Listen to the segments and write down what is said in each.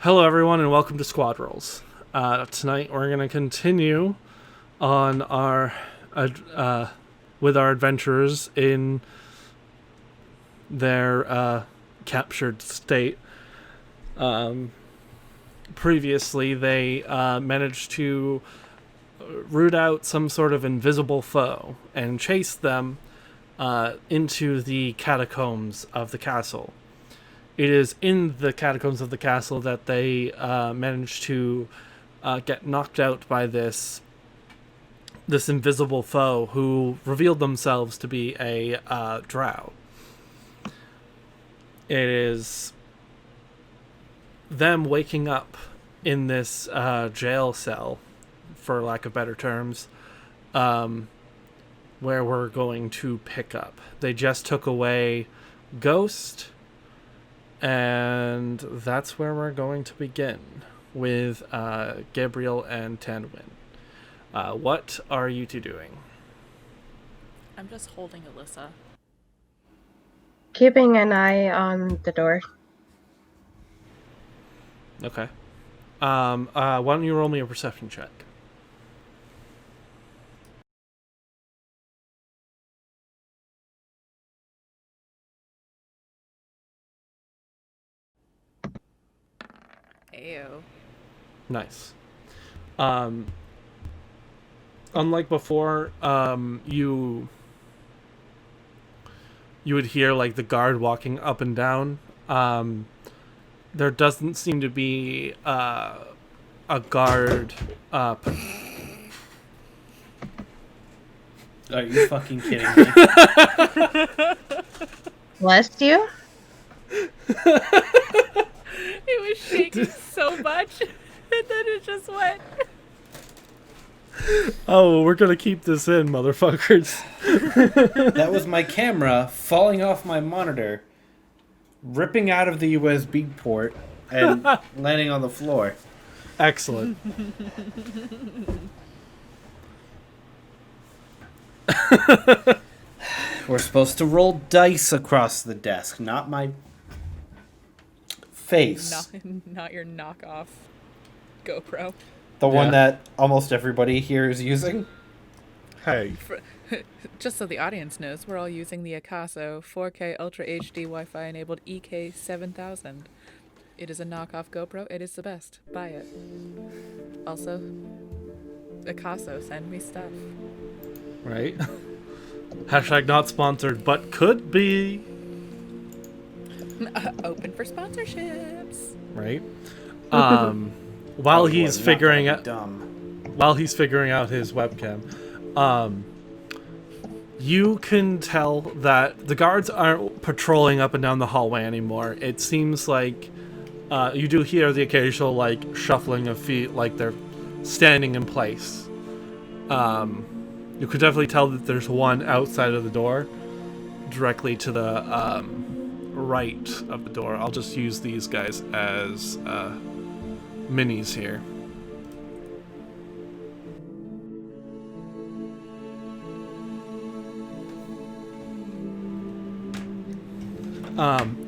Hello, everyone, and welcome to Squad Rolls. Tonight, we're going to continue on our with our adventurers in their captured state. Previously, they managed to root out some sort of invisible foe and chase them into the catacombs of the castle. It is in the catacombs of the castle that they managed to get knocked out by this invisible foe who revealed themselves to be a drow. It is them waking up in this jail cell, for lack of better terms, where we're going to pick up. They just took away Ghost, and that's where we're going to begin with Gabriel and Tanwin. What are you two doing? I'm just holding Alyssa. Keeping an eye on the door. Okay. Why don't you roll me a perception check? Ayo. Nice. Unlike before, you would hear like the guard walking up and down. There doesn't seem to be a guard. Are you fucking kidding me? Bless you? It was shaking so much, and then it just went. Oh, we're gonna keep this in, motherfuckers. That was my camera falling off my monitor, ripping out of the USB port, and landing on the floor. Excellent. We're supposed to roll dice across the desk, not my face. Not your knockoff GoPro. The one Yeah. that almost everybody here is using. Hey. Just so the audience knows, we're all using the Akaso 4K Ultra HD Wi-Fi enabled EK7000. It is a knockoff GoPro. It is the best. Buy it. Also, Akaso, send me stuff. Right? Hashtag not sponsored, but could be. Open for sponsorships. Right? While he's figuring out dumb. while he's figuring out his webcam, you can tell that the guards aren't patrolling up and down the hallway anymore. It seems like you do hear the occasional like shuffling of feet, like they're standing in place. You could definitely tell that there's one outside of the door, directly to the right of the door. I'll just use these guys as minis here.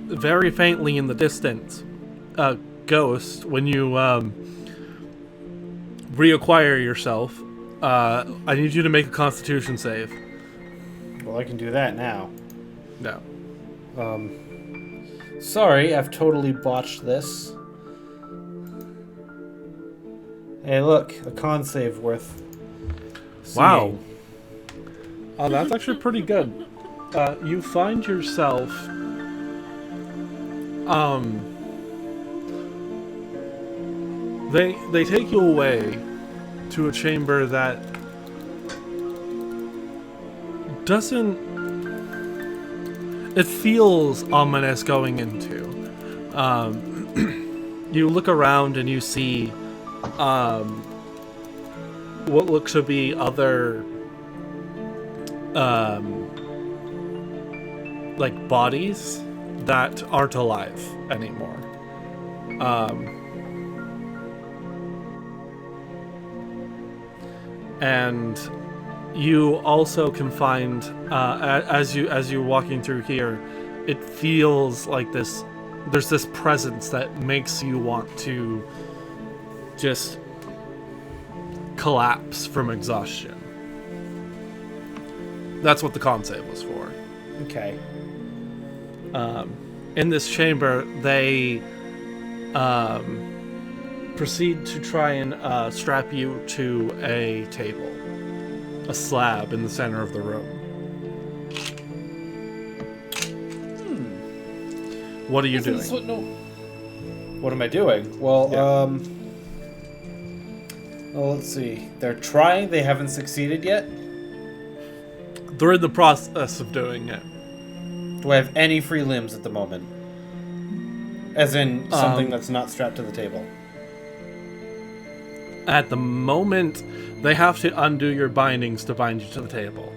Very faintly in the distance, Ghost, when you reacquire yourself, I need you to make a Constitution save. Well, I can do that now. No. Sorry, I've totally botched this. Hey, look, a con save worth seeing. Wow. Oh, that's actually pretty good. You find yourself they take you away to a chamber that doesn't, it feels ominous going into. You look around and you see what looks to be other like bodies that aren't alive anymore. And you also can find as you're walking through here, it feels like this there's this presence that makes you want to just collapse from exhaustion. That's what the con save was for. Okay. In this chamber, they proceed to try and strap you to a table, a slab in the center of the room. What are you doing? What am I doing? Well, Yeah. well, let's see. They're trying. They haven't succeeded yet. They're in the process of doing it. Do I have any free limbs at the moment? As in something that's not strapped to the table. At the moment, they have to undo your bindings to bind you to the table.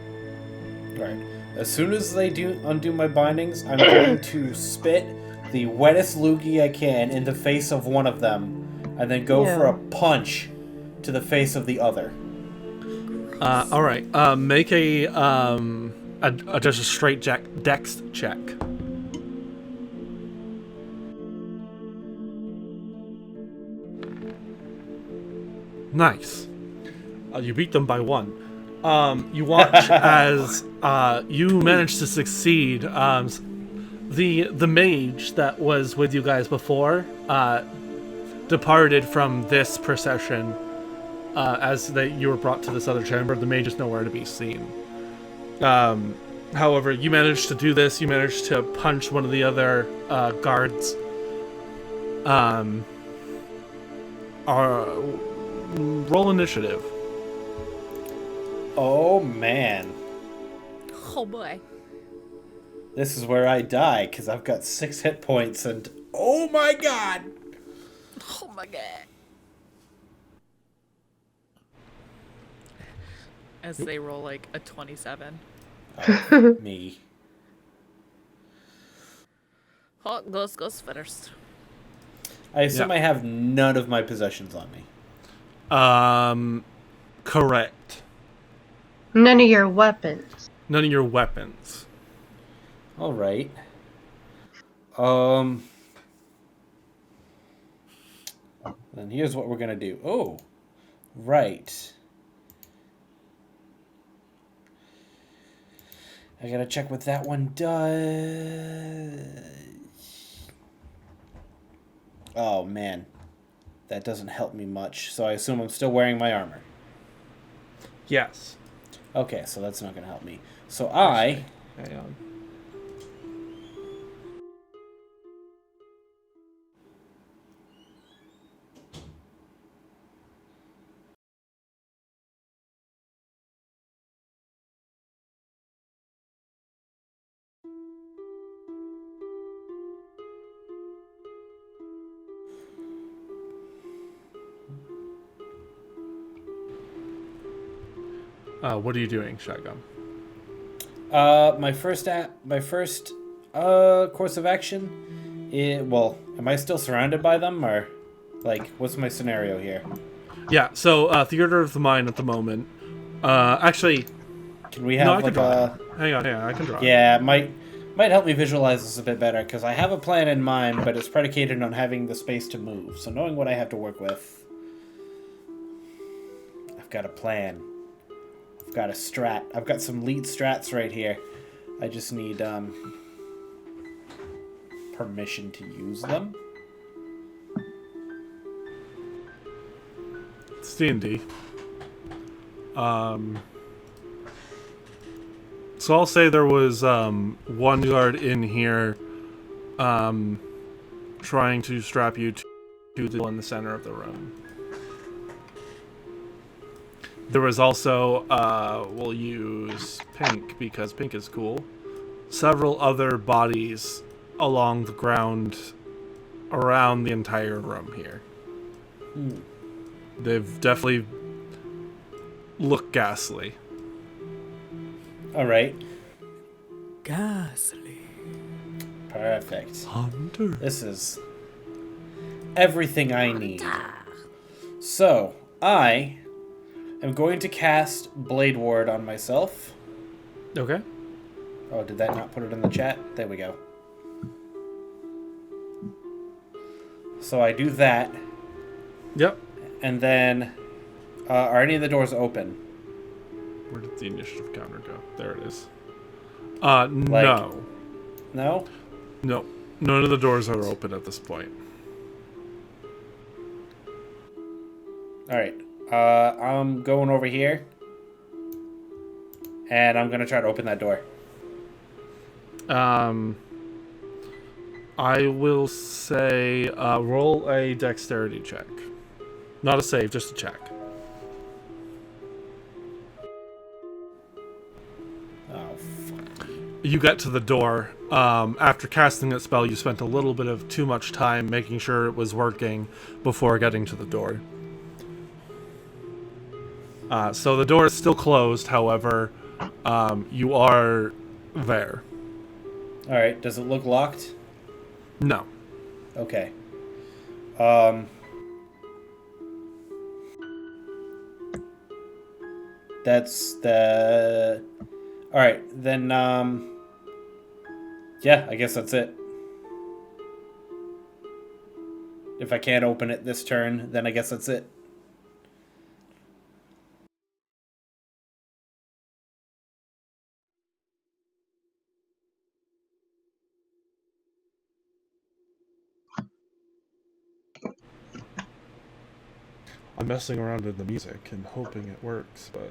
Right. As soon as they do undo my bindings, I'm going to spit the wettest loogie I can in the face of one of them, and then go for a punch to the face of the other. All right. Make a just a straight dex check. Nice. You beat them by 1. You watch as you manage to succeed. The mage that was with you guys before departed from this procession as you were brought to this other chamber. The mage is nowhere to be seen. However, you managed to do this. You managed to punch one of the other guards. Roll initiative. Oh man. Oh boy. This is where I die, because I've got 6 hit points, and oh my god! Oh my god. As they roll like a 27. Oh, me. Oh, goes first. I assume I have none of my possessions on me. Correct. None of your weapons. None of your weapons. Alright. Then here's what we're gonna do. Oh, right. I gotta check what that one does. Oh, man. That doesn't help me much, so I assume I'm still wearing my armor. Yes. Okay, so that's not gonna help me. So I... Hang on. What are you doing, Shotgun? My first course of action. Well, am I still surrounded by them, or like, what's my scenario here? Yeah. So, theater of the mind at the moment. Actually, Can we no, I have can like draw. a? Hang on, I can draw. Yeah, might help me visualize this a bit better, because I have a plan in mind, but it's predicated on having the space to move. So knowing what I have to work with, I've got a plan. I've got a strat. I've got some lead strats right here. I just need permission to use them. It's D&D. So I'll say there was one guard in here trying to strap you to the one in the center of the room. There was also, we'll use pink because pink is cool, several other bodies along the ground around the entire room here. They've definitely looked ghastly. All right. Ghastly. Perfect. Hunter. This is everything I need. So, I am going to cast Blade Ward on myself. Okay. Oh, did that not put it in the chat? There we go. So I do that, Yep. and then are any of the doors open? Where did the initiative counter go? There it is. Like- No. No? No. None of the doors are open at this point. Alright. I'm going over here. And I'm gonna try to open that door. I will say roll a dexterity check. Not a save, just a check. Oh, fuck. You get to the door. After casting that spell, you spent a little bit of too much time making sure it was working before getting to the door. So the door is still closed, however, you are there. Alright, does it look locked? No. Okay. That's the... Alright, then, yeah, I guess that's it. If I can't open it this turn, then I guess that's it. I'm messing around with the music and hoping it works, but...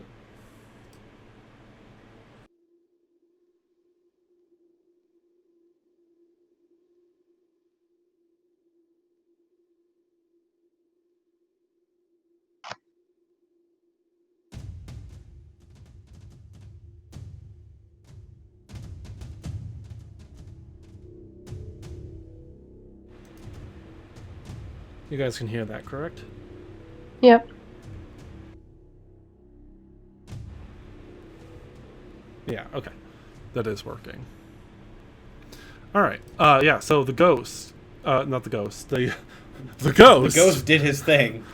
You guys can hear that, correct? Yep. Yeah, okay. That is working. Alright, yeah, so the ghost... not the ghost, the ghost! The ghost did his thing.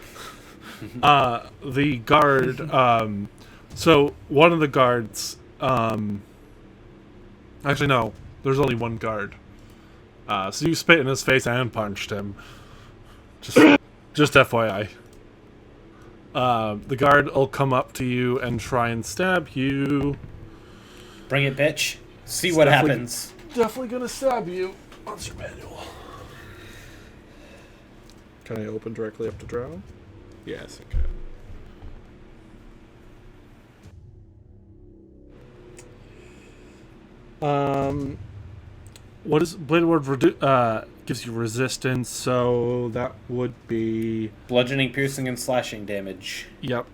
The guard, so one of the guards, actually no, there's only one guard. So you spit in his face and punched him. Just FYI. The guard will come up to you and try and stab you. Bring it, bitch. See what happens. Definitely gonna stab you. What's your manual? Can I open directly up to Drow? Yes, I can. What is Blade Ward gives you resistance, so that would be... Bludgeoning, piercing, and slashing damage. Yep.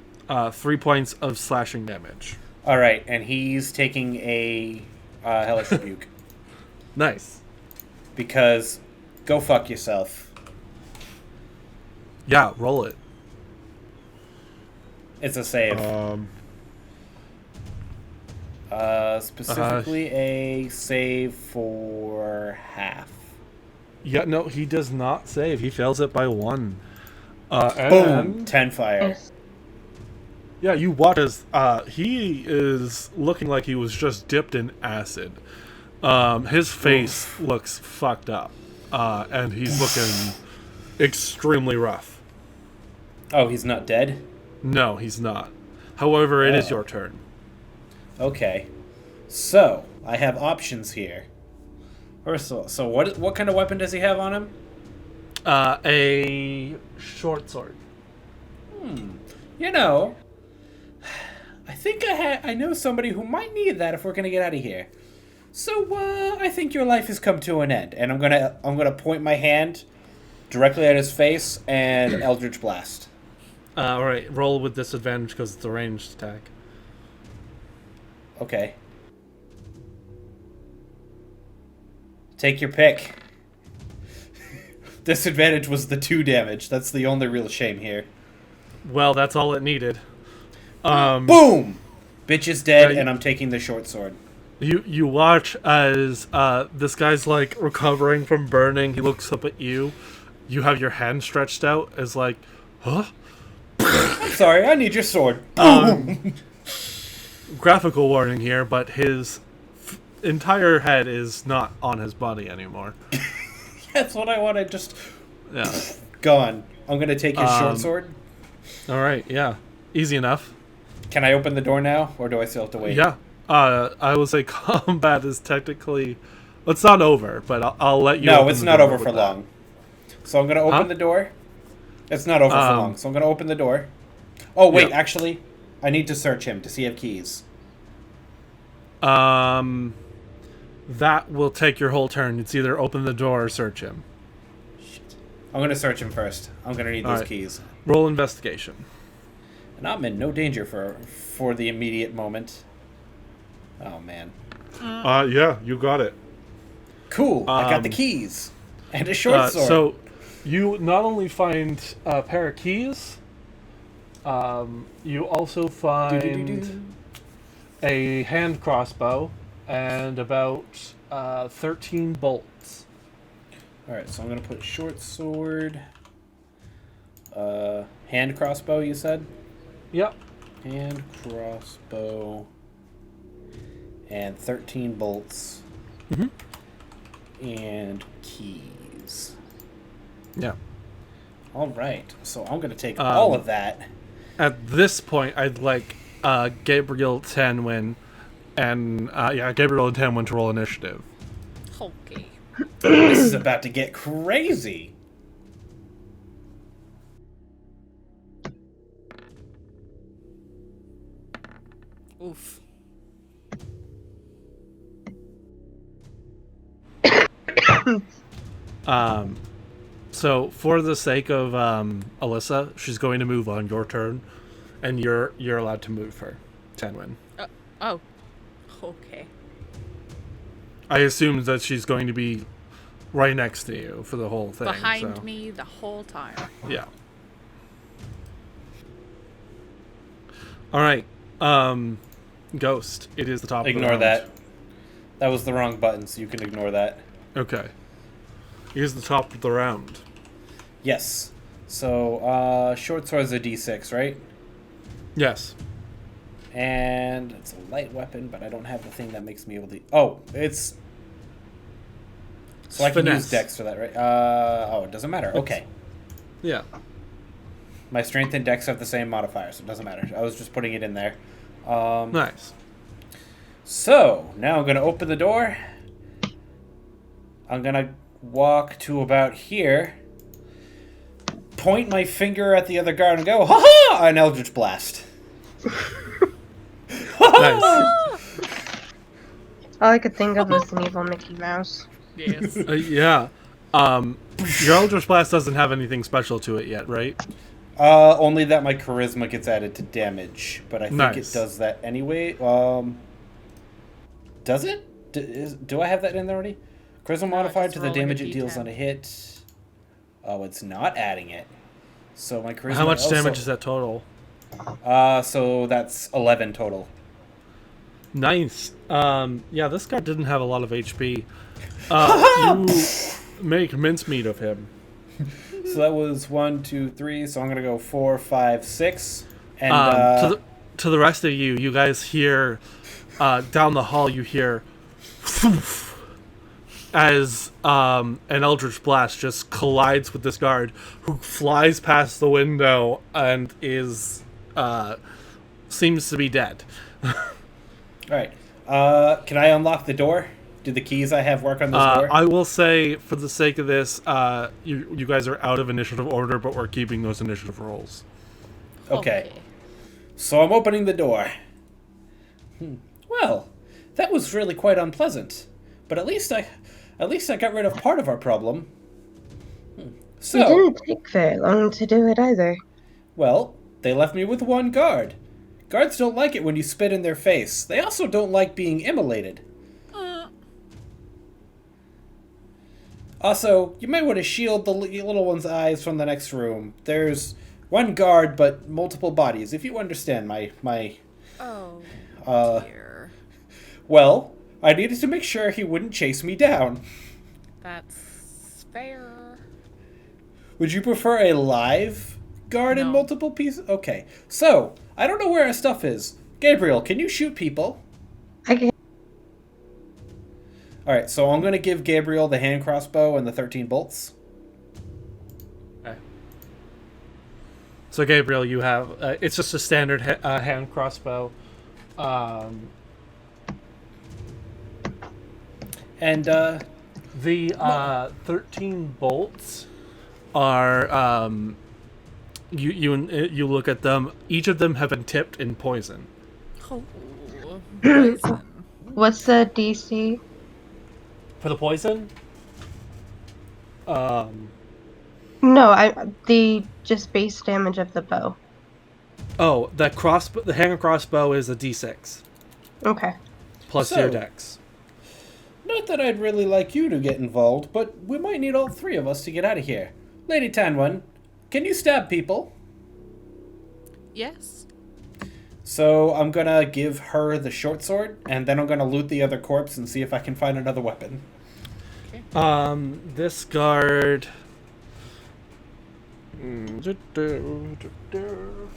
3 points of slashing damage. Alright, and he's taking a Hellish Rebuke. Nice. Because go fuck yourself. Yeah, roll it. It's a save. Specifically a save for half. Yeah, no, he does not save. He fails it by 1. Boom! 10 fire. Yes. Yeah, you watch as he is looking like he was just dipped in acid. His face looks fucked up, and he's looking extremely rough. Oh, he's not dead? No, he's not. However, it is your turn. Okay. So, I have options here. First of all, so what kind of weapon does he have on him? A short sword. You know, I think I know somebody who might need that if we're gonna get out of here. So, I think your life has come to an end, and I'm gonna point my hand directly at his face and Eldritch Blast. All right, roll with disadvantage because it's a ranged attack. Okay. Take your pick. Disadvantage was the 2 damage. That's the only real shame here. Well, that's all it needed. Boom! Bitch is dead, Yeah, and I'm taking the short sword. You watch as this guy's like recovering from burning. He looks up at you. You have your hand stretched out as like, huh? I'm sorry, I need your sword. Boom! Graphical warning here, but his entire head is not on his body anymore. That's what I want to just... Yeah. Gone. I'm gonna take his short sword. All right. Yeah. Easy enough. Can I open the door now, or do I still have to wait? Yeah. I will say combat is technically. It's not over, but I'll let you. No, it's not over for that. long. So I'm gonna open the door. It's not over for long, so I'm gonna open the door. Oh wait, actually, I need to search him to see if I have keys. That will take your whole turn. It's either open the door or search him. Shit. I'm gonna search him first. I'm gonna need those keys. Roll investigation. And I'm in no danger for the immediate moment. Oh man. Yeah, you got it. Cool. I got the keys and a short sword. So, you not only find a pair of keys, you also find a hand crossbow and about 13 bolts. Alright, so I'm going to put short sword, hand crossbow, you said? Yep. Hand crossbow, and 13 bolts, and keys. Yeah. Alright, so I'm going to take all of that. At this point, I'd like Gabriel Tanwin and Gabriel and Tanwin to roll initiative. Okay. This is about to get crazy. Oof. So for the sake of Alyssa, she's going to move on your turn, and you're allowed to move her, Tanwin. Oh. Okay. I assume that she's going to be right next to you for the whole thing. Behind me the whole time. Yeah. All right. Ghost. It is the top. Ignore of the round. that. That was the wrong button, so you can ignore that. Okay. It is the top of the round. Yes. So, short sword's a d6, right? Yes. And it's a light weapon, but I don't have the thing that makes me able to... Oh, it's... So I can use dex for that, right? It doesn't matter. Okay. Yeah. My strength and dex have the same modifier, so it doesn't matter. I was just putting it in there. Nice. So, now I'm going to open the door. I'm going to walk to about here. Point my finger at the other guard and go, ha-ha! An Eldritch Blast. Nice. All I could think of was an evil Mickey Mouse. Yes. Yeah. Your Eldritch Blast doesn't have anything special to it yet, right? Only that my charisma gets added to damage, but I think Nice. it does that anyway. Does it? Do I have that in there already? Charisma modified to the rolling a damage it deals D10. on a hit. Oh, it's not adding it. So my charisma. How much damage is that total? So that's 11 total. Nice. Yeah, this guy didn't have a lot of HP. You make mincemeat of him. So that was 1, 2, 3. So I'm gonna go 4, 5, 6. And to the rest of you, you guys hear down the hall. You hear as an Eldritch Blast just collides with this guard, who flies past the window and is seems to be dead. all right. Can I unlock the door? Do the keys I have work on this door? I will say, for the sake of this, you guys are out of initiative order, but we're keeping those initiative rolls. Okay. So I'm opening the door. Well, that was really quite unpleasant. But at least I got rid of part of our problem. So, It didn't take very long to do it either. well, they left me with one guard. Guards don't like it when you spit in their face. They also don't like being immolated. Also, you might want to shield the little one's eyes from the next room. There's one guard, but multiple bodies, if you understand my... Oh, dear. Well, I needed to make sure he wouldn't chase me down. That's fair. Would you prefer a live guard in No. multiple pieces? Okay, so, I don't know where our stuff is. Gabriel, can you shoot people? I can. Alright, so I'm going to give Gabriel the hand crossbow and the 13 bolts. So Gabriel, you have it's just a standard hand crossbow. And The 13 bolts are you look at them. Each of them have been tipped in poison. Oh, poison. What's the DC? For the poison, No, the just base damage of the bow. oh, the hand crossbow is a D6 Okay. plus So- your dex. not that I'd really like you to get involved, but we might need all three of us to get out of here. Lady Tanwan, can you stab people? Yes. So I'm gonna give her the short sword, and then I'm gonna loot the other corpse and see if I can find another weapon. This guard.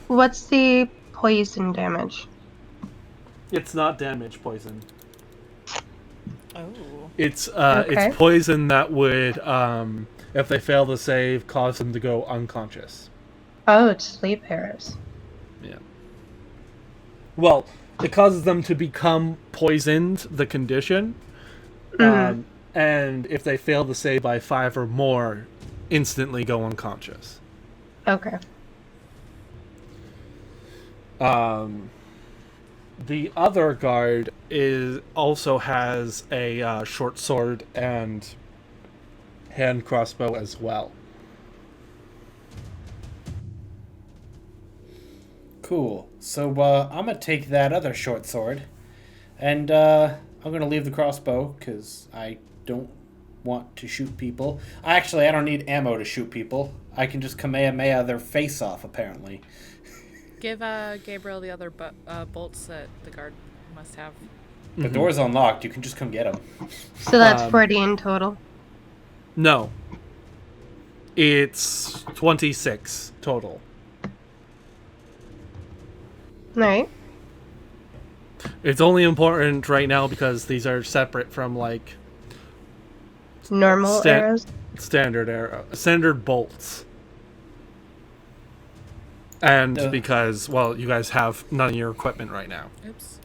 What's the poison damage? It's not damage poison. Oh. It's Okay. it's poison that would if they fail to save, cause them to go unconscious. Oh, it's sleep arrows. Yeah. Well, it causes them to become poisoned, the condition. And if they fail to save by 5 or more, instantly go unconscious. Okay. The other guard also has a short sword and hand crossbow as well. Cool. So I'm gonna take that other short sword, and I'm gonna leave the crossbow because I don't want to shoot people. I don't need ammo to shoot people. I can just Kamehameha their face off, apparently. Give Gabriel the other bolts that the guard must have. The door's unlocked. You can just come get them. So that's 40 in total. No. It's 26 total. Alright. It's only important right now because these are separate from like Normal arrows. standard bolts. And because, well, you guys have none of your equipment right now. Oops.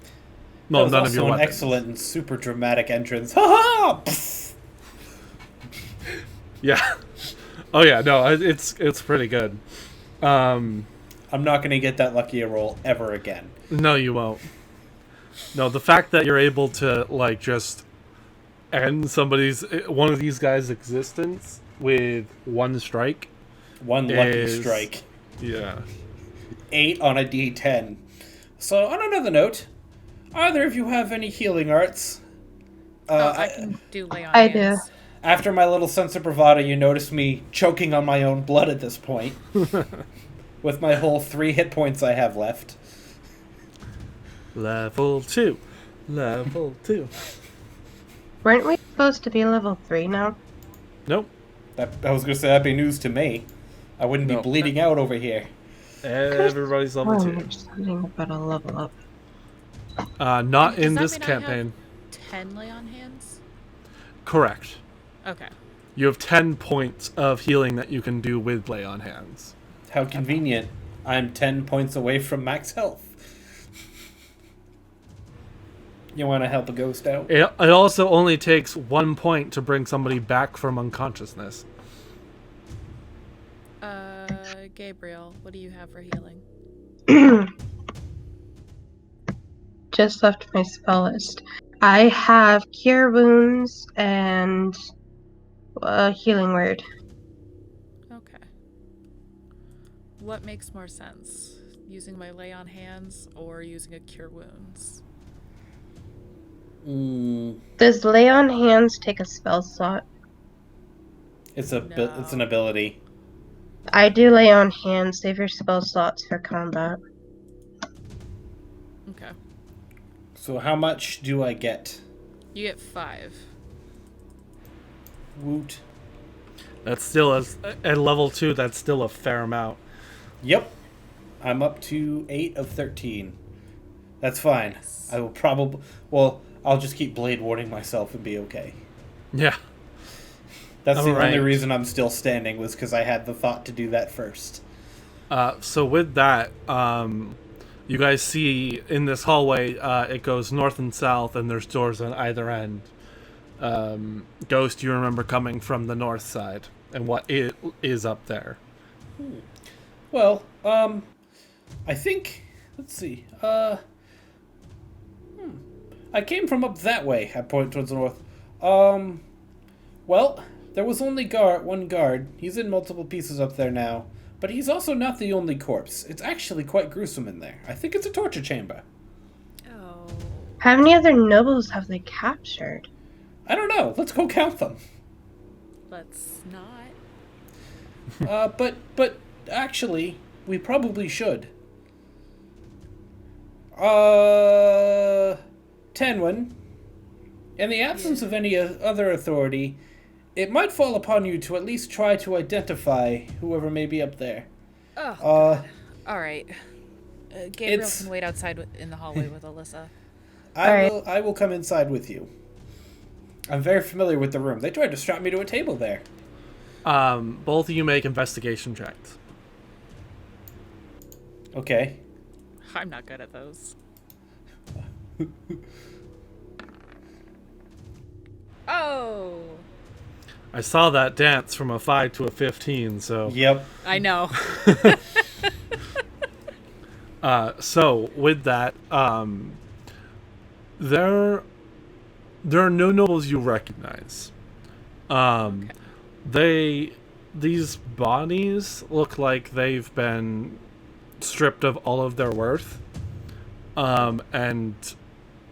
No, That was none also of your an weapons. excellent and super dramatic entrance. Ha ha! Pfft. Yeah. Oh yeah, no, it's pretty good. I'm not gonna get that lucky a roll ever again. No, you won't. No, the fact that you're able to like just end one of these guys' existence with one strike. One lucky Is- strike. Yeah. 8 on a d10. So, on another note, either of you have any healing arts? I can do lay on I hands. After my little sense of bravado, you notice me choking on my own blood at this point. With my whole 3 hit points I have left. Level 2. Level 2. Weren't we supposed to be level 3 now? Nope. I was going to say that'd be news to me. I wouldn't be No. bleeding out over here. Everybody's level 2. There's something about a level up. Not Does in that this mean I have campaign. 10 lay on hands? Correct. Okay. You have 10 points of healing that you can do with lay on hands. How convenient. I'm 10 points away from max health. You want to help a ghost out? It also only takes 1 point to bring somebody back from unconsciousness. Gabriel, what do you have for healing? Just left my spell list. I have Cure Wounds and Healing Word. Okay. What makes more sense? Using my lay on hands or using a cure wounds? Does Lay on Hands take a spell slot? It's an No. ability. I do Lay on Hands. Save your spell slots for combat. Okay. So how much do I get? You get 5. Woot. That's still at level 2. That's still a fair amount. Yep. I'm up to 8 of 13. That's fine. I will probably... Well, I'll just keep blade warding myself and be okay. Yeah. That's the only Alright. reason I'm still standing was because I had the thought to do that first. So with that, you guys see in this hallway, it goes north and south, and there's doors on either end. Ghost, you remember coming from the north side, and what it is up there. Well, I think. Let's see. I came from up that way. I point towards the north. Well, there was only one guard. He's in multiple pieces up there now. But he's also not the only corpse. It's actually quite gruesome in there. I think it's a torture chamber. Oh. How many other nobles have they captured? I don't know. Let's go count them. Let's not. But actually, we probably should. Tenwin, in the absence of any other authority, it might fall upon you to at least try to identify whoever may be up there. Oh, God. All right. Gabriel It's- can wait outside in the hallway with Alyssa. I will come inside with you. I'm very familiar with the room. They tried to strap me to a table there. Both of you make investigation checks. Okay. I'm not good at those. Oh! I saw that dance from a 5 to a 15, so... Yep. I know. So, with that, there are no nobles you recognize. These bodies look like they've been stripped of all of their worth, and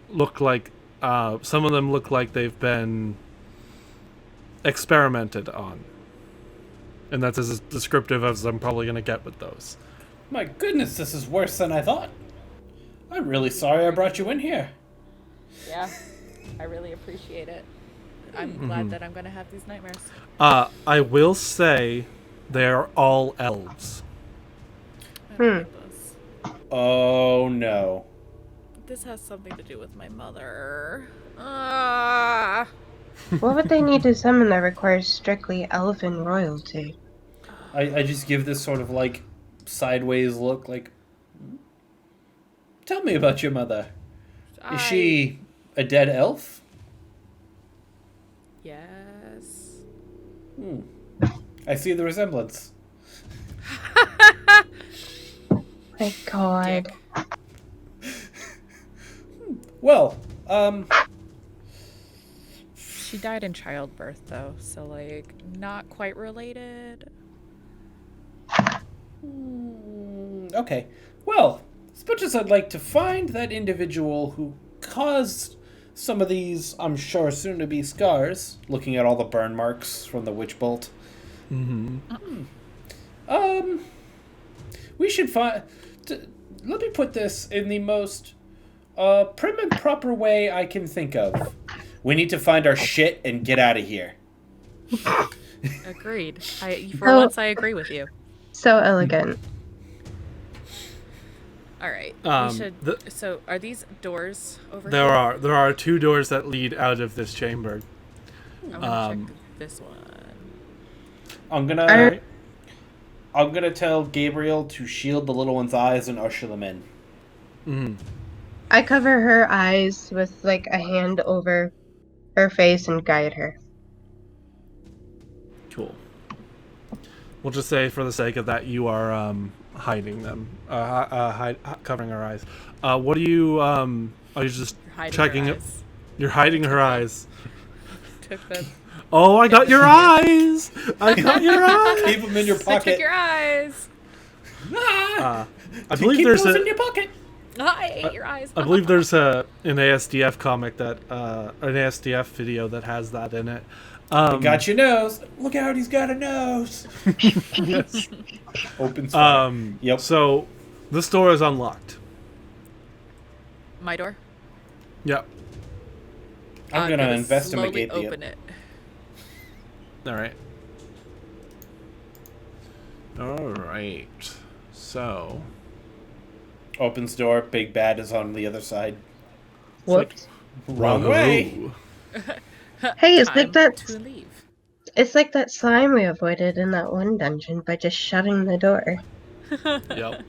look like some of them look like they've been experimented on, and that's as descriptive as I'm probably going to get with those. My goodness, this is worse than I thought. I'm really sorry I brought you in here. Yeah, I really appreciate it. I'm glad that I'm going to have these nightmares. I will say they're all elves. I don't like this. Oh no. This has something to do with my mother. Ah! What would they need to summon that requires strictly elfin royalty? I just give this sort of like sideways look like, tell me about your mother. Is she a dead elf? Yes. I see the resemblance. My God. Well, She died in childbirth, though, so, like, not quite related. okay. Well, as much as I'd like to find that individual who caused some of these, I'm sure, soon-to-be scars, looking at all the burn marks from the witch bolt, we should find... Let me put this in the most prim and proper way I can think of. We need to find our shit and get out of here. Agreed. For once, I agree with you. So elegant. All right. Um, We should. So, are these doors over There here? there are 2 doors that lead out of this chamber. I'm gonna check this one. I'm Alright. gonna tell Gabriel to shield the little one's eyes and usher them in. I cover her eyes with like a hand over her face and guide her. Cool. We'll just say, for the sake of that, you are hiding them, covering her eyes. What are you? Are you just Hiding checking her it? eyes. You're hiding her eyes. Took the. Oh, I got your eyes! I got your eyes! Keep them in your I took pocket. your eyes. I believe Keep there's those a. in your pocket. I ate your eyes. I believe there's an ASDF comic that an ASDF video that has that in it. Got your nose. Look out, he's got a nose. Yes. Open fire. Yep. So this door is unlocked. My door. Yep. I'm gonna investigate slowly open it. All right. All right. So. Opens door. Big bad is on the other side. Whoops. Wrong way. Ooh. Hey, it's Time like that. to leave. It's like that slime we avoided in that one dungeon by just shutting the door. Yep.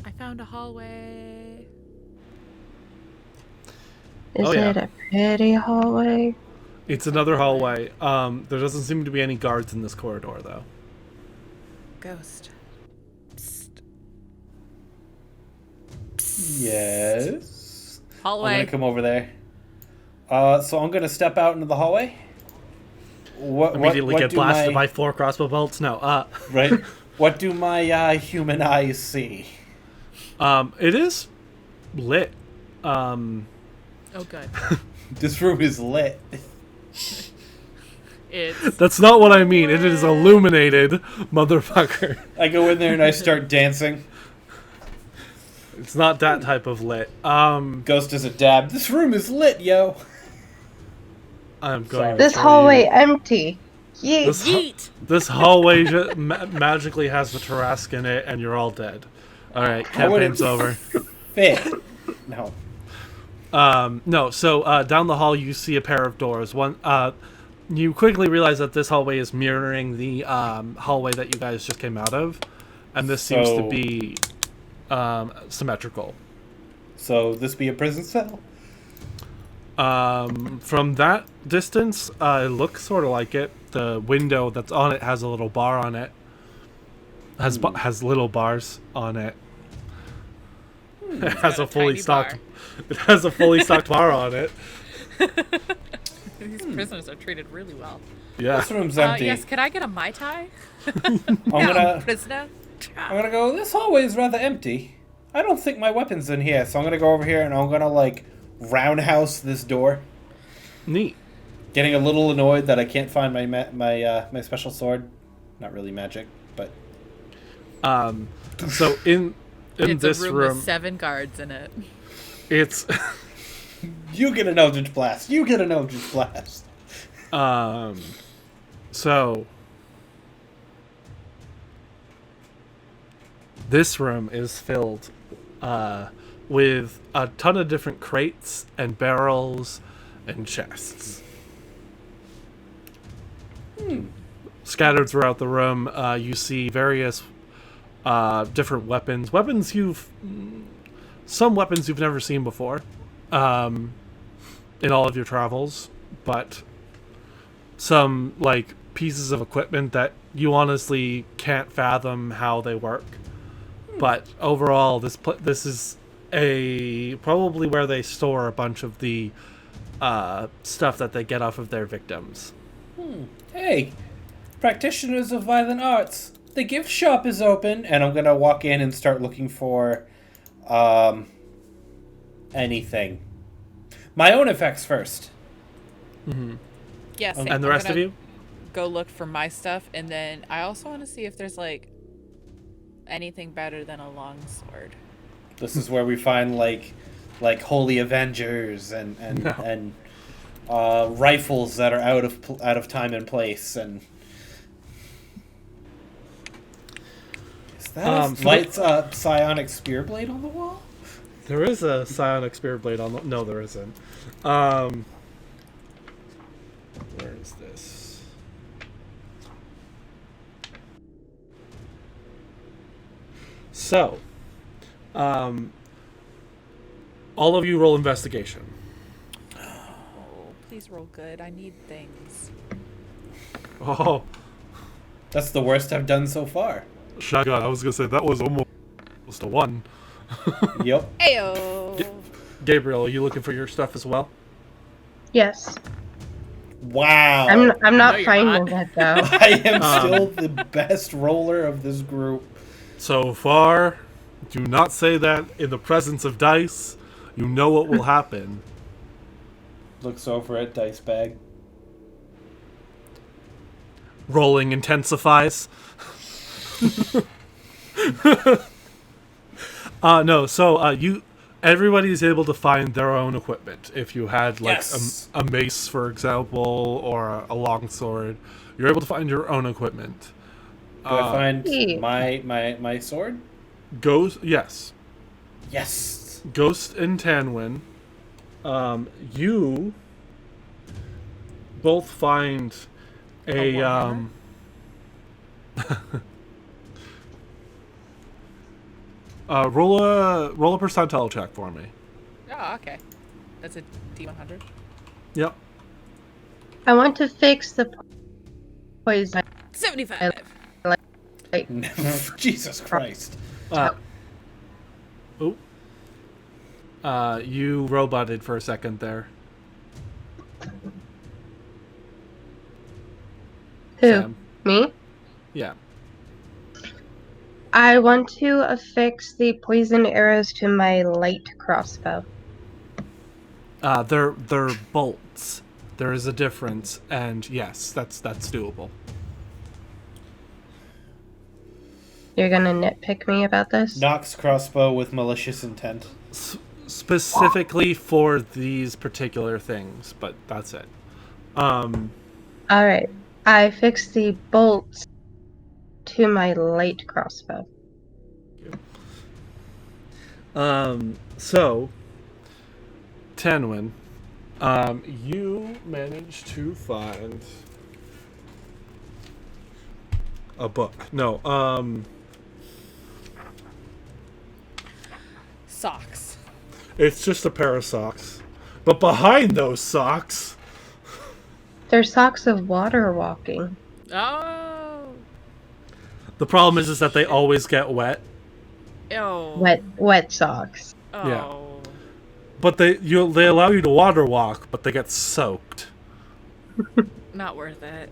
I found a hallway. Is Oh, yeah. it a pretty hallway? It's another hallway. There doesn't seem to be any guards in this corridor, though. Ghost. Psst. Yes. Hallway. I'm gonna come over there. So I'm gonna step out into the hallway. Immediately what get do blasted my, by 4 crossbow bolts? No. right? What do my human eyes see? It is lit. Oh, good. This room is lit. It's That's not what I mean. It is illuminated, motherfucker. I go in there and I start dancing. It's not that type of lit. Ghost is a dab. This room is lit, yo. I'm Sorry. going. This to show hallway you. empty. Yeet. This, yeet. this hallway magically has the Tarrasque in it, and you're all dead. All right, How would it campaign's over. Fit. No. No, so down the hall you see a pair of doors. One, you quickly realize that this hallway is mirroring the hallway that you guys just came out of, and this seems to be symmetrical. So this be a prison cell? From that distance, it looks sort of like it. The window that's on it has a little bar on it. Has little bars on it. It has a fully tiny stocked. bar. It has a fully stocked bar on it. These prisoners are treated really well. Yeah. This room's empty. Yes, could I get a Mai Tai? I'm gonna Prisoner. go, this hallway is rather empty. I don't think my weapon's in here, so I'm gonna go over here and I'm gonna like roundhouse this door. Neat. Getting a little annoyed that I can't find my my special sword. Not really magic, but So in It's this a room room, with 7 guards in it. it's you get an Eldritch Blast. You get an Eldritch Blast. so this room is filled with a ton of different crates and barrels and chests. Scattered throughout the room, you see various different weapons. Some weapons you've never seen before in all of your travels, but some like pieces of equipment that you honestly can't fathom how they work. But overall, this is probably where they store a bunch of the stuff that they get off of their victims. Hey, practitioners of violent arts. The gift shop is open, and I'm gonna walk in and start looking for anything. My own effects first. Yes. And the rest of you? Go look for my stuff, and then I also want to see if there's like anything better than a longsword. This is where we find like holy avengers and rifles that are out of time and place. And is that lights psionic spear blade on the wall? There is a psionic spear blade on the... No, there isn't. Where is this? So, all of you roll investigation. Oh, please roll good. I need things. Oh, That's the worst I've done so far. shotgun. I was gonna say that was almost a 1. Yep. Ayo. Gabriel, are you looking for your stuff as well? Yes. Wow. I'm not No, you're finding not. it though. I am still the best roller of this group. So far, do not say that in the presence of dice. You know what will happen. Looks over at dice bag. Rolling intensifies. No, so everybody's able to find their own equipment. If you had like Yes. a mace, for example, or a longsword, you're able to find your own equipment. Do I find Neat. my sword? Ghost, yes. Yes. Ghost and Tanwin, you both find a warhammer? Roll a percentile check for me. Oh, okay. That's a D100. Yep. I want to fix the poison. 75. Like, Jesus Christ. Oh. You roboted for a second there. who? Sam. Me? Yeah. I want to affix the poison arrows to my light crossbow. They're bolts. There is a difference, and yes, that's doable. You're gonna nitpick me about this? Nox crossbow with malicious intent. Specifically for these particular things, but that's it. Alright. I fixed the bolts to my light crossbow. So Tanwin, you managed to find a book. No, Socks. it's just a pair of socks. But behind those socks, They're socks of water walking. Oh. the problem is that they always get wet. Oh. Wet socks. Oh. Yeah. But they allow you to water walk, but they get soaked. Not worth it.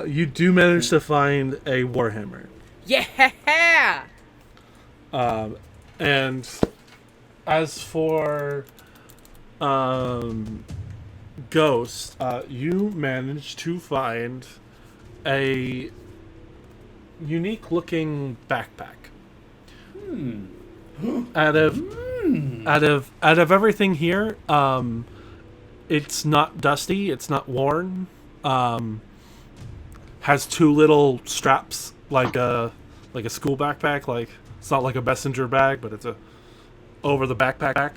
You do manage to find a warhammer. Yeah. And as for Ghost, you managed to find a unique looking backpack. Out of everything here, it's not dusty, it's not worn. Has two little straps like a school backpack. Like, it's not like a messenger bag, but it's a over the backpack.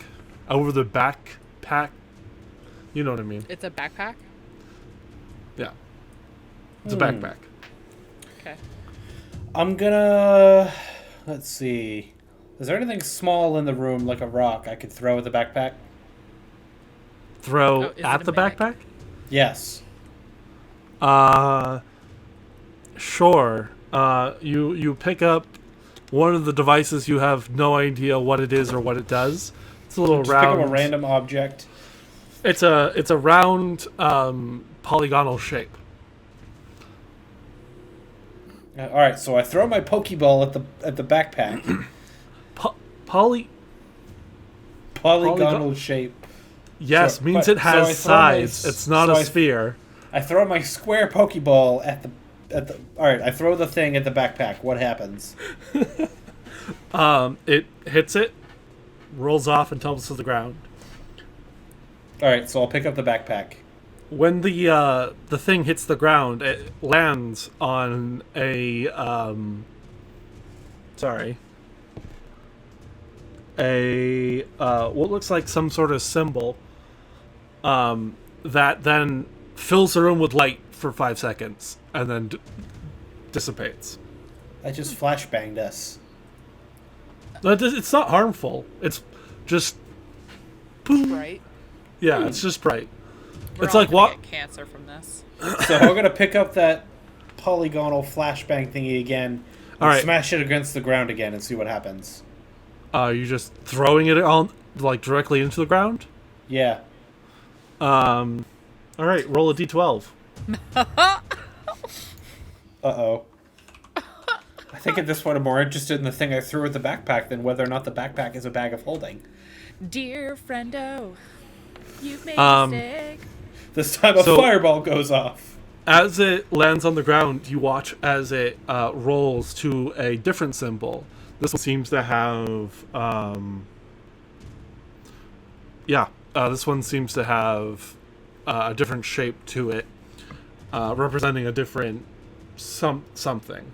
You know what I mean? It's a backpack? Yeah. It's a backpack. Okay. I'm gonna... Let's see. Is there anything small in the room, like a rock, I could throw at the backpack? Throw is it at a the mimic? backpack? Yes. Sure. You pick up one of the devices. You have no idea what it is or what it does. It's a little Just round. pick up a random object. It's a round polygonal shape. All right, so I throw my Pokeball at the backpack. Polygonal shape. Yes, So- means but- it has so I throw my sides. It's not so a I- sphere. I throw my square Pokeball at the. All right, I throw the thing at the backpack. What happens? It hits it, rolls off, and tumbles to the ground. All right, so I'll pick up the backpack. When the thing hits the ground, it lands on a what looks like some sort of symbol that then fills the room with light for 5 seconds and then dissipates. I just flashbanged us. It's not harmful. It's just boom. Right? Yeah, it's just bright. We're It's all like gonna what? get cancer from this. So I'm gonna pick up that polygonal flashbang thingy again, and All right. smash it against the ground again, and see what happens. You just throwing it on like directly into the ground? Yeah. All right, roll a d12. Uh-oh. I think at this point I'm more interested in the thing I threw at the backpack than whether or not the backpack is a bag of holding. Dear friendo, you've made a mistake. This time a So- fireball goes off. As it lands on the ground, you watch as it rolls to a different symbol. This one seems to have, this one seems to have a different shape to it, representing a different something.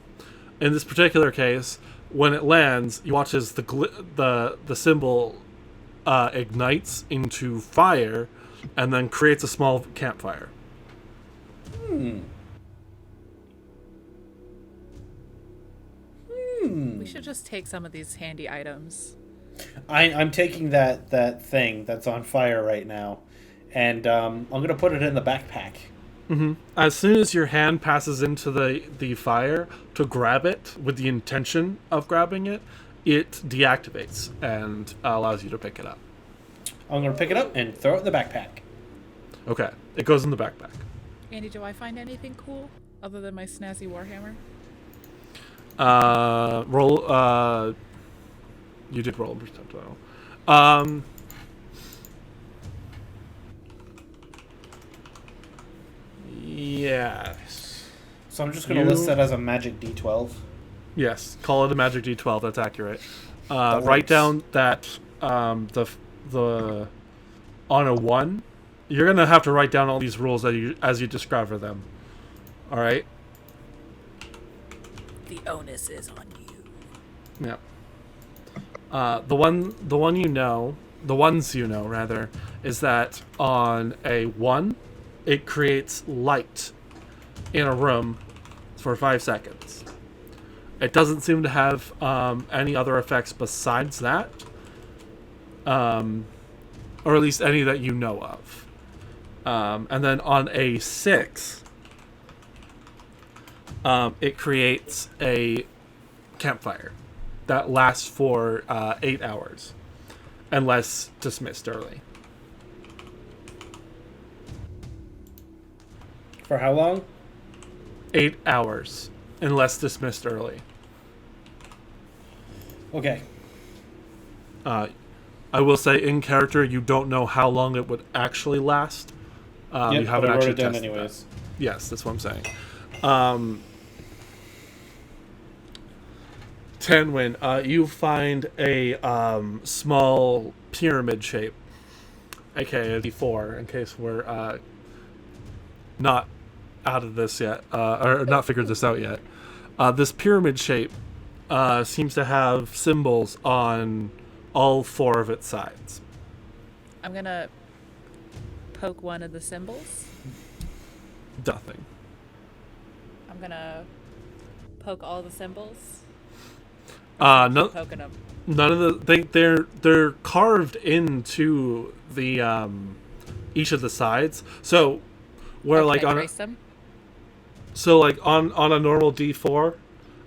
In this particular case, when it lands, you watch as the symbol ignites into fire, and then creates a small campfire. should just take some of these handy items. I'm taking that thing that's on fire right now, and I'm gonna put it in the backpack. As soon as your hand passes into the fire to grab it with the intention of grabbing it, it deactivates and allows you to pick it up. I'm gonna pick it up and throw it in the backpack. Okay, it goes in the backpack. Andy, do I find anything cool other than my snazzy warhammer? Roll. You did roll a percentile. Yes. So I'm just gonna list that as a magic D12. Yes. Call it a magic D12. That's accurate. That Write works. down that the on a 1. You're gonna have to write down all these rules as you discover them. All right. The onus is on you. Yeah. The ones you know rather, is that on a 1, it creates light in a room for 5 seconds. It doesn't seem to have any other effects besides that, or at least any that you know of. And then on a 6, it creates a campfire that lasts for 8 hours, unless dismissed early. For how long? 8 hours, unless dismissed early. Okay. I will say, in character, you don't know how long it would actually last. Yep, You but haven't I wrote actually it down tested anyways. that. Yes, that's what I'm saying. Tenwin, you find a small pyramid shape, aka a D4, in case we're not out of this yet, or not figured this out yet. This pyramid shape seems to have symbols on all 4 of its sides. I'm gonna poke one of the symbols. Nothing. I'm gonna poke all the symbols. No, Poking them. none of they're carved into the each of the sides. So where like Can I on trace them? so like on a normal D4,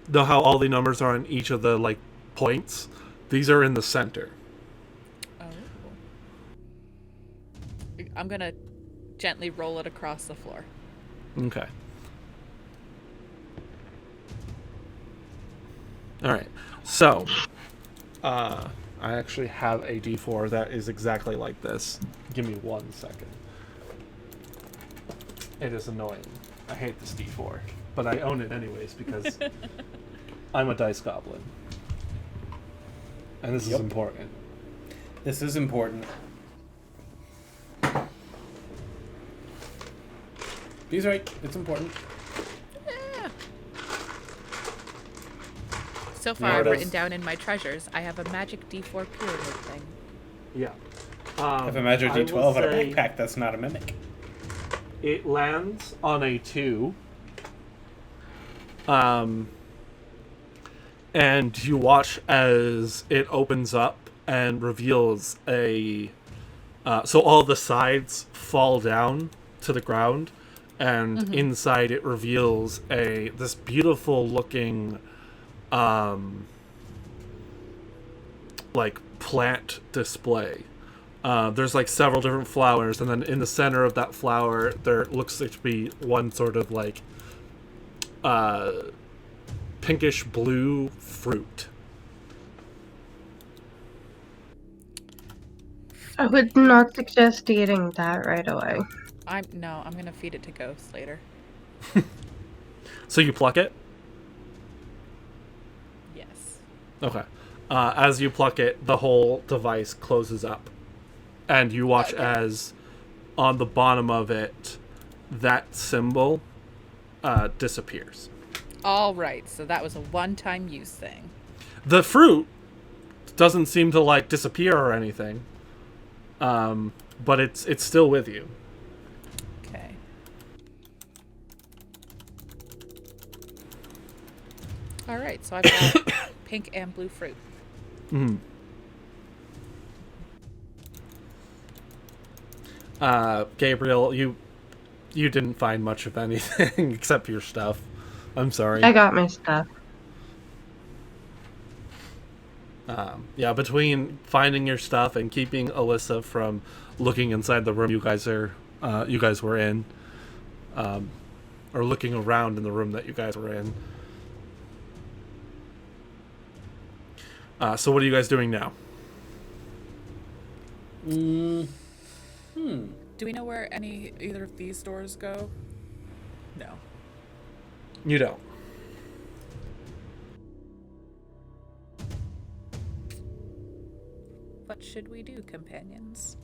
know how all the numbers are on each of the like points. These are in the center. Oh. I'm gonna gently roll it across the floor. Okay. All right. So, I actually have a D4 that is exactly like this. Give me 1 second. It is annoying. I hate this D4, but I own it anyways because I'm a dice goblin, and this is important. This is important. He's right. It's important. Yeah. So There far, it I've is. written down in my treasures, I have a magic D4 pyramid thing. Yeah. I have a magic I will D12 and a say backpack that's not a mimic. It lands on a 2. And you watch as it opens up and reveals a. So all the sides fall down to the ground, and inside it reveals this beautiful looking, like plant display. There's like several different flowers, and then in the center of that flower there looks to be one sort of like pinkish blue fruit. I would not suggest eating that right away. I'm gonna feed it to ghosts later. So you pluck it? Yes. Okay. As you pluck it, the whole device closes up. And you watch as on the bottom of it, that symbol disappears. All right, so that was a one-time use thing. The fruit doesn't seem to like disappear or anything, but it's still with you. Okay. All right, so I've got pink and blue fruit. Mm. Gabriel, you didn't find much of anything except your stuff. I'm sorry. I got my stuff. Yeah, between finding your stuff and keeping Alyssa from looking inside the room you guys were in, or looking around in the room that you guys were in. So what are you guys doing now? Do we know where either of these doors go? No. You don't. What should we do, companions?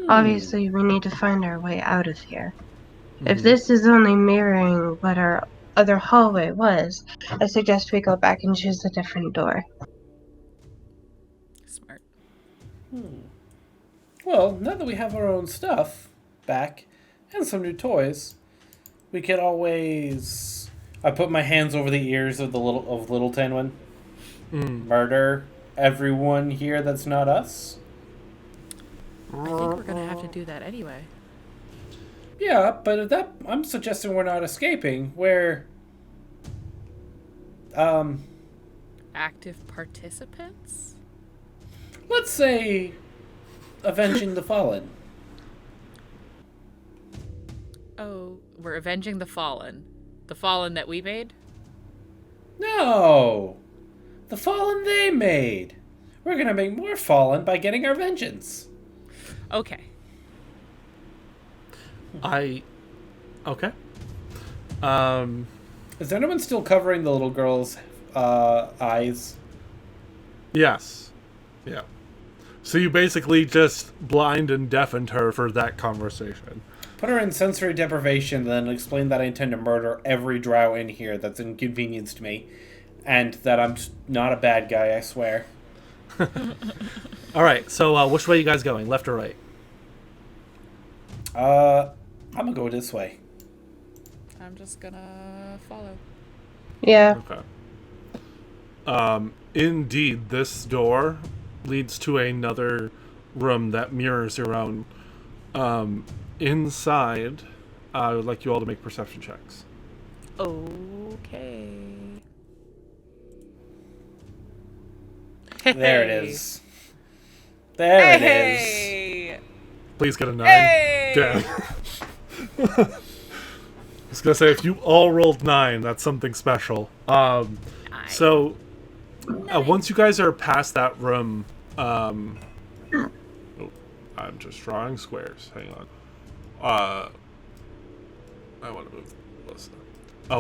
Obviously, we need to find our way out of here. If this is only mirroring what our other hallway was, I suggest we go back and choose a different door. Smart. Well, now that we have our own stuff back and some new toys, we could always. I put my hands over the ears of little Tenwin. Murder everyone here that's not us. I think we're gonna have to do that anyway. Yeah, but I'm suggesting we're not escaping. We're Active participants? let's say avenging the fallen. Oh, we're avenging the fallen. The fallen that we made? No! The fallen they made. We're gonna make more fallen by getting our vengeance. Okay. Okay. Is anyone still covering the little girl's eyes? Yes. Yeah. So you basically just blind and deafened her for that conversation. Put her in sensory deprivation, then explain that I intend to murder every drow in here that's inconvenienced me. And that I'm not a bad guy, I swear. Alright, so which way are you guys going? Left or right? I'm gonna go this way. I'm just gonna follow. Yeah. Okay. Indeed, this door leads to another room that mirrors your own. Inside, I would like you all to make perception checks. Okay. There it is. There it is. Hey! Please get a 9. Hey! Damn. I was gonna say, if you all rolled 9, that's something special. So, once you guys are past that room, oh, I'm just drawing squares. Hang on. I want to move Alyssa.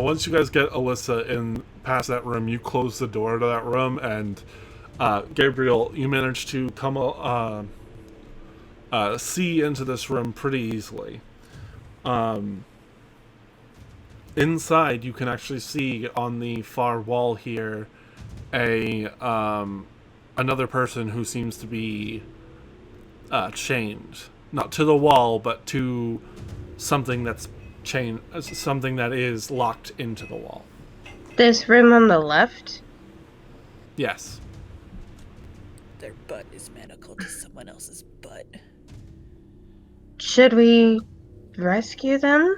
Once you guys get Alyssa in past that room, you close the door to that room, and Gabriel, you manage to come see into this room pretty easily. Inside, you can actually see on the far wall here another person who seems to be chained, not to the wall, but to something that's chained, something that is locked into the wall. This room on the left? Yes. Their butt is manacled to someone else's butt. Should we rescue them?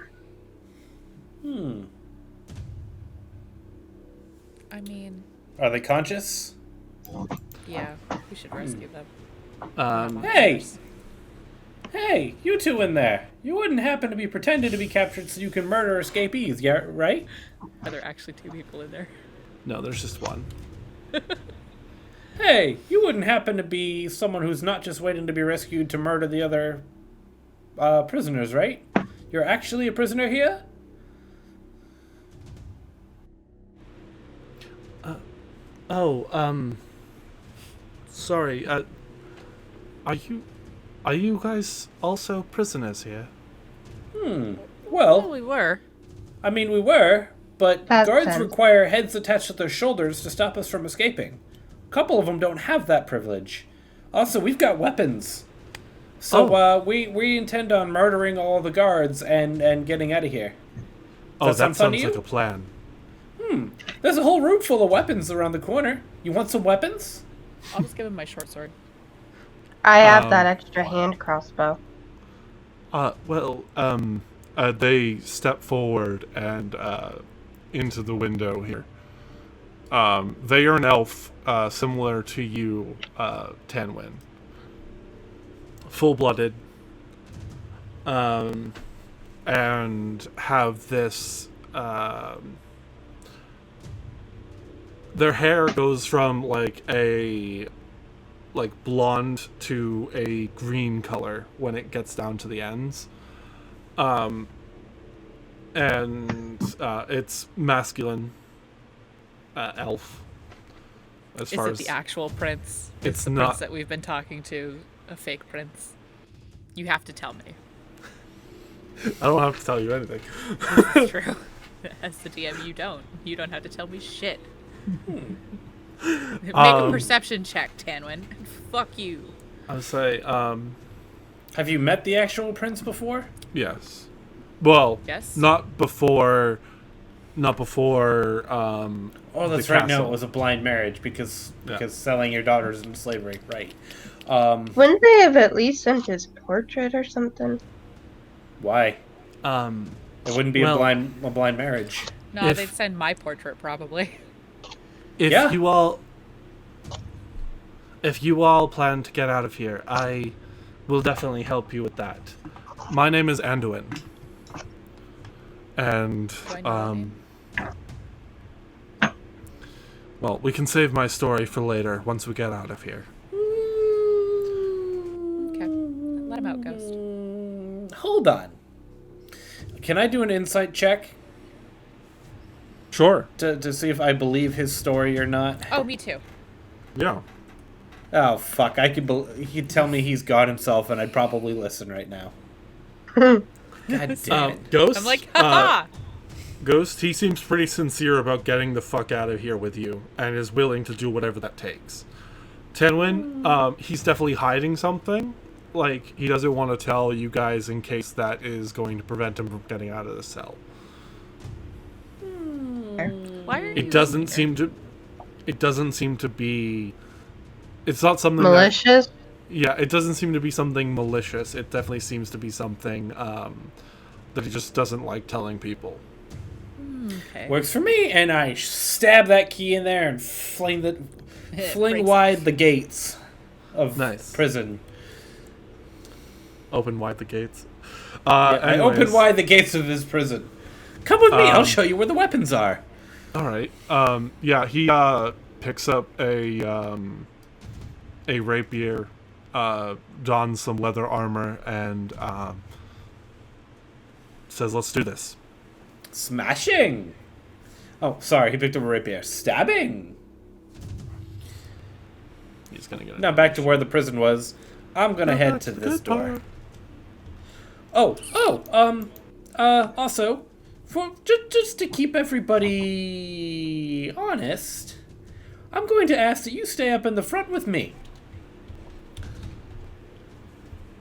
I mean, Are they conscious? yeah, we should rescue them. Hey! Hey, you two in there. You wouldn't happen to be pretending to be captured so you can murder escapees, yeah, right? Are there actually 2 people in there? No, there's just one. Hey, you wouldn't happen to be someone who's not just waiting to be rescued to murder the other prisoners, right? You're actually a prisoner here? Sorry, are you guys also prisoners here? Well, Well, we were. I mean, we were, but Past guards tense. require heads attached to their shoulders to stop us from escaping. A couple of them don't have that privilege. Also, we've got weapons. So, we intend on murdering all the guards and getting out of here. Oh, Does that that sound fun to sounds like you? a plan. There's a whole room full of weapons around the corner. You want some weapons? I'll just give him my short sword. I have that extra hand crossbow. They step forward and into the window here. They are an elf, similar to you, Tanwin. Full-blooded. And have this... their hair goes from, blonde to a green color when it gets down to the ends. It's masculine elf. As Is far it as the actual prince? It's Is the not- prince that we've been talking to a fake prince? You have to tell me. I don't have to tell you anything. It's true. As the DM, you don't. You don't have to tell me shit. Make a perception check, Tanwin. Fuck you. I would say, Have you met the actual prince before? yes. Well, Yes? not before. Oh, that's the right. No, castle. it was a blind marriage because selling your daughters into slavery. Right. Wouldn't they have at least sent his portrait or something? Why? Um, It wouldn't be Well- a blind marriage. No, If- they'd send my portrait probably. if Yeah. you all plan to get out of here, I will definitely help you with that. My name is Anduin. And, Do I know the name? well, we can save my story for later once we get out of here. Okay. Let him out, Ghost. Hold on. Can I do an insight check Sure. to see if I believe his story or not? Oh, me too. Yeah. Oh fuck! He could tell me he's God himself, and I'd probably listen right now. God damn it! Ghost. I'm like, haha! Ghost. He seems pretty sincere about getting the fuck out of here with you, and is willing to do whatever that takes. Tenwin, he's definitely hiding something. Like, he doesn't want to tell you guys in case that is going to prevent him from getting out of the cell. Why are you It doesn't here? seem to. It doesn't seem to be. It's not something Malicious? Yeah, it doesn't seem to be something malicious. It definitely seems to be something that he just doesn't like telling people. Okay. Works for me, and I stab that key in there and fling Breaks wide the gates of Nice. prison. Open wide the gates. I open Anyways. wide the gates of his prison. Come with me. I'll show you where the weapons are. All right. Yeah, he picks up a rapier, dons some leather armor, and says, "Let's do this." Smashing. Oh, sorry. He picked up a rapier. Stabbing. He's gonna get it. Now back to where the prison was. I'm gonna head to this door. Also, for just to keep everybody honest, I'm going to ask that you stay up in the front with me.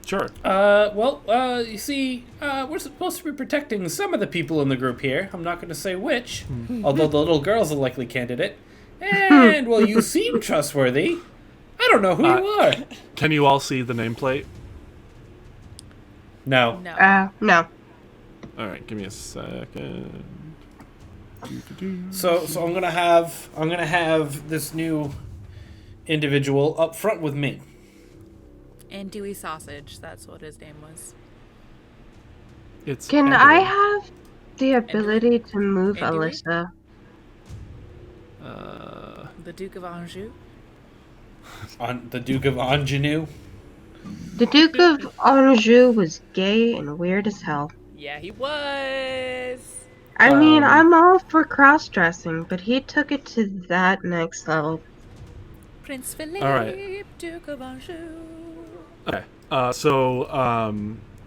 Sure. You see, we're supposed to be protecting some of the people in the group here. I'm not going to say which, although the little girl's a likely candidate. And, well, you seem trustworthy. I don't know who you are. Can you all see the nameplate? No. No. No. All right, give me a second. So I'm gonna have this new individual up front with me. And Dewey Sausage, that's what his name was. It's Can Anduin. I have the ability to move Anduin? Alyssa? The Duke of Anjou? On the Duke of Anjou. The Duke of Anjou was gay and weird as hell. Yeah, he was! I mean, I'm all for cross-dressing, but he took it to that next level. Prince Philippe, right. Duke of Anjou. Okay.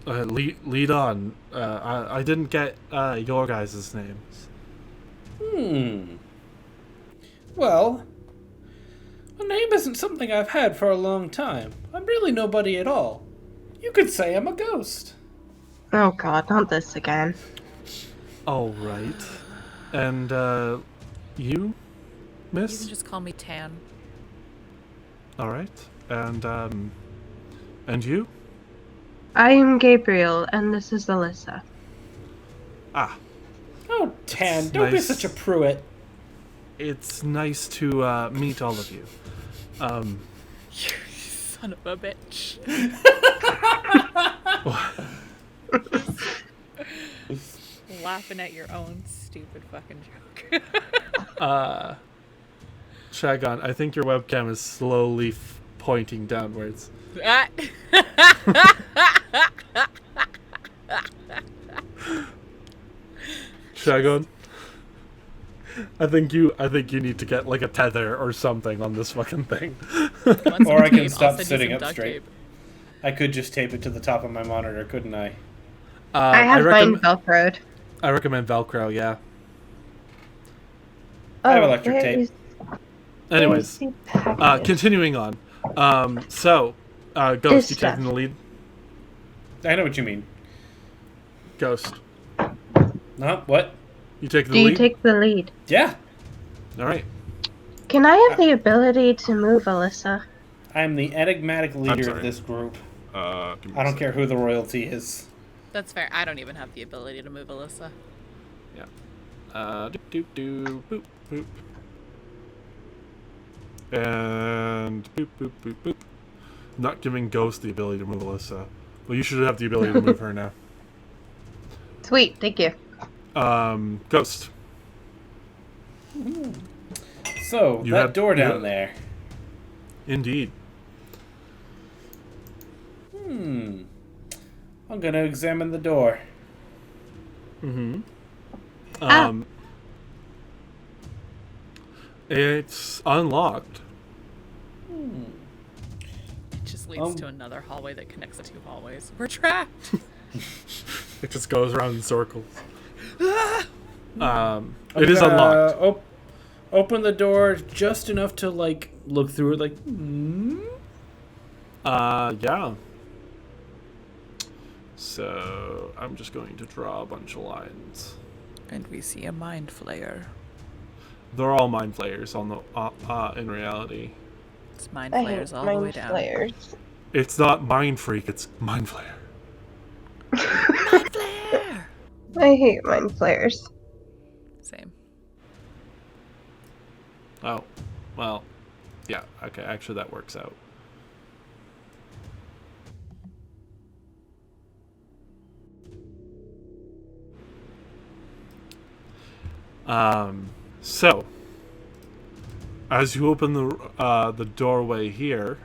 Lead on. I didn't get your guys' names. Well, a name isn't something I've had for a long time. I'm really nobody at all. You could say I'm a ghost. Oh god, not this again. All right. And You, You miss? can just call me Tan. All right. And you? I am Gabriel, and this is Alyssa. Ah, Oh, Tan, It's don't be nice. such a pruitt. it's nice to meet all of you. Son of a bitch. Laughing at your own stupid fucking joke. Shagon, I think your webcam is slowly pointing downwards. Ah. Shagon, I think you need to get like a tether or something on this fucking thing. Want some Or I can tape? I'll stop send you sitting some up duct straight. tape. I could just tape it to the top of my monitor, couldn't I? I have mine Velcroed. I recommend Velcro. Yeah. I have electric tape. Anyways, continuing on. So, Ghost, you stuff. taking the lead? I know what you mean. Ghost, Huh? What? you take the Do lead? you take the lead? Yeah. All right. Can I have the ability to move Alyssa? I'm the enigmatic leader sorry. of this group. Give me I a don't second. care who the royalty is. That's fair. I don't even have the ability to move Alyssa. Yeah. Boop, boop. And boop, boop, boop, boop. Not giving Ghost the ability to move Alyssa. Well, you should have the ability to move her now. Sweet, thank you. Ghost. So, You that have- door you down have- there. Indeed. I'm gonna examine the door. Mm-hmm. Ah. It's unlocked. It just leads to another hallway that connects the two hallways. We're trapped. It just goes around in circles. I'm It is gonna unlocked. Open the door just enough to, like, look through it, like, Yeah. So I'm just going to draw a bunch of lines. And we see a mind flayer. They're all mind flayers on the in reality. It's mind I flayers hate all the way mind down. flayers. It's not mind freak, it's mind flayer. Mind flare! I hate mind flayers. Same. Oh, well, yeah. Okay, actually that works out. So as you open the doorway here,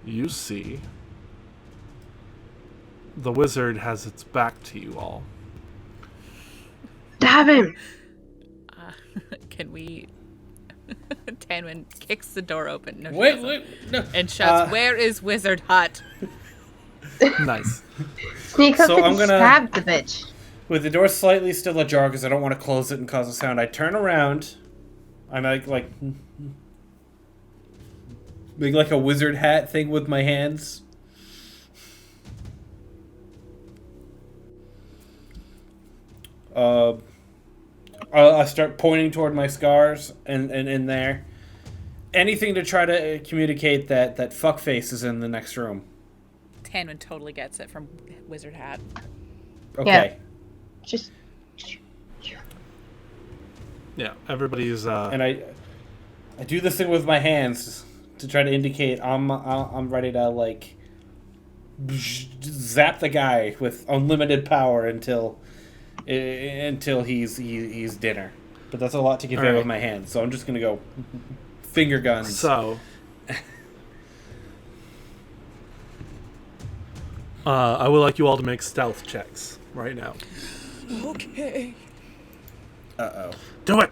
you see the wizard has its back to you all. Stab him! Can we... Tanwin kicks the door open. No, she wait, doesn't. no. And shouts, "Where is Wizard Hut?" Nice. Sneak up So and I'm gonna- stab the bitch. With the door slightly still ajar because I don't want to close it and cause a sound, I turn around. I make like a wizard hat thing with my hands. I start pointing toward my scars and in there. Anything to try to communicate that fuckface is in the next room. Tanwin totally gets it from Wizard Hat. Okay. Just... Yeah, everybody's And I do this thing with my hands to try to indicate I'm ready to like zap the guy with unlimited power until he's dinner. But that's a lot to convey All right. with my hands, so I'm just gonna go finger guns. So, I would like you all to make stealth checks right now. Okay. Uh-oh. Do it!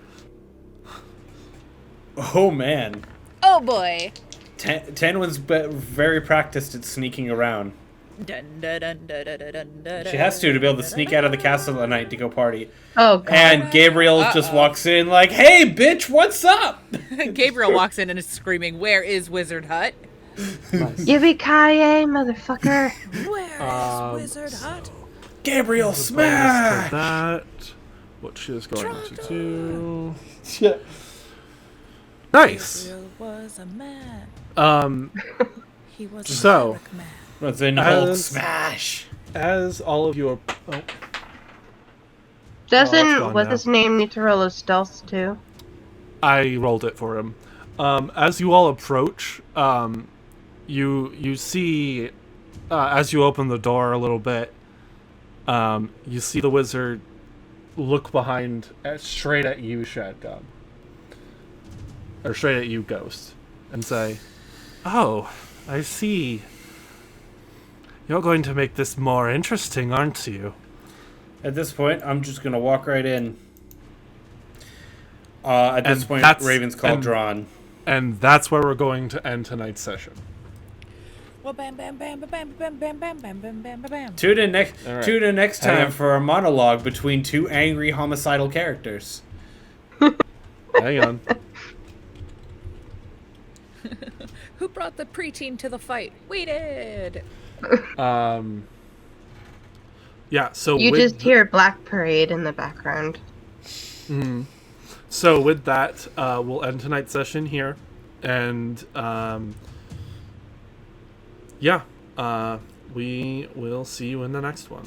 Oh man. Oh boy. Tanwin's very practiced at sneaking around. Dun, dun, dun, dun, dun, dun, dun, She has to be able to sneak out of the castle at night to go party. Oh, God. And Gabriel just walks in like, "Hey, bitch, what's up?" Gabriel walks in and is screaming, "Where is Wizard Hut?" Yippee-ki-yay, motherfucker. Where is Wizard Hut? Gabriel, Bonus to smash! that. what she is going to do. Yeah. Nice. Gabriel was a man. He was So, a Merrick man. Let's in Hulk As- smash. as all of you are... Oh, Doesn't gone what's now. his name need to roll a stealth too? I rolled it for him. As you all approach, you see, as you open the door a little bit, you see the wizard look behind, straight at you, Shadgun. Or straight at you, Ghost, and say, "Oh, I see. You're going to make this more interesting, aren't you?" At this point, I'm just gonna walk right in. At this And point, that's- Raven's call and- drawn. And that's where we're going to end tonight's session. Well, bam, bam, bam, bam, bam, bam, bam, bam, bam, bam, bam, bam. Tune in next. All right. Tune in next Hang time on. for a monologue between two angry homicidal characters. Hang on. Who brought the preteen to the fight? We did. Yeah. So You with just hear Black Parade in the background. So with that, we'll end tonight's session here, and we will see you in the next one.